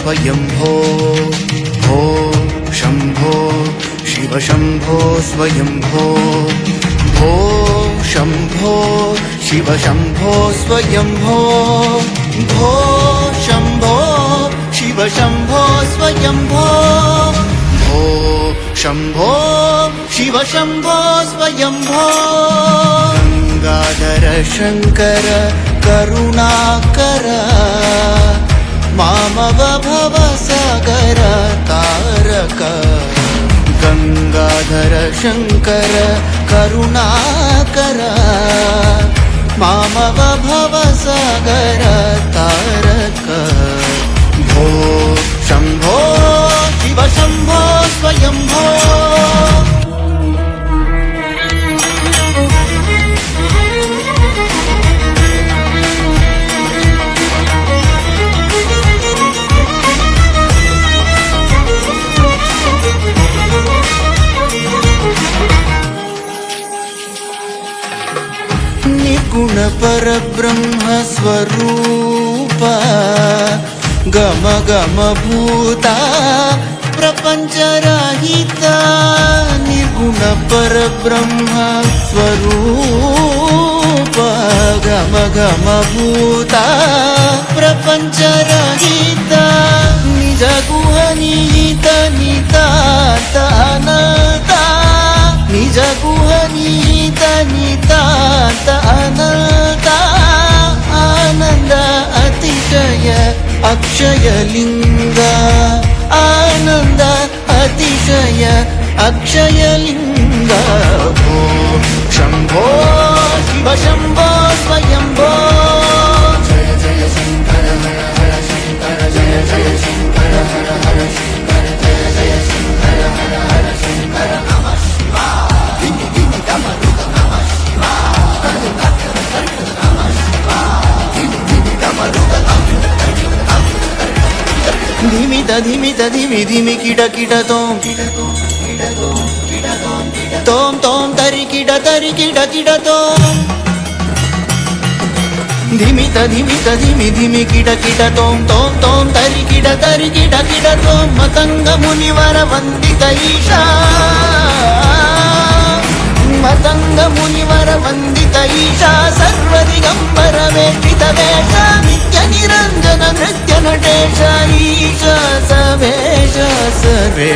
स्वयंभो भो शंभो शिव शंभो स्वयंभो भो शंभो शिव शंभो स्वयंभो भो शंभो शिव शंभो स्वयंभो भो शंभो शिव शंभो स्वयंभो गंगाधर शंकर करुणाकर मामव भव सागर तारक गंगाधर शंकर करुणाकर मामव भव सागर तारक भो शंभो शिव शंभो स्वयंभो निर्गुण परब्रह्म स्वरूप गम गम भूता प्रपंचरहिता निर्गुण परब्रह्म स्वरूप गम गम भूता प्रपंचरहिता निज गुह निहित नितांत अनंता निज गुह निहित नितांत अनंता आनंद अतिशय अक्षय लिंग आनंद अतिशय अक्षय लिंग भो शंभो शिव शंभो स्वयंभो जय जय शंकर हर हर शंकर जय जय शंकर हर हर शंकर जय जय शंकर हर हर शंकर नमः शिवाय धिमि धिमि डमरुक नमः शिवाय नमः शिवाय धिमि धिमि डमरुक धिमित धिमित धिमि धिमि किट किट तोम तोम तोम तरि किट तोम धिमित धिमित धिमि धिमि किट तोम तोम तोम तरि किट तोम मतंग मुनिवर वंदित ईशा मतंग मुनिवर वंदित ईशा सर्व दिगंबर वेष्टित वेश नित्य निरंजन नृत्य नटेश ईश सवेश सर्वे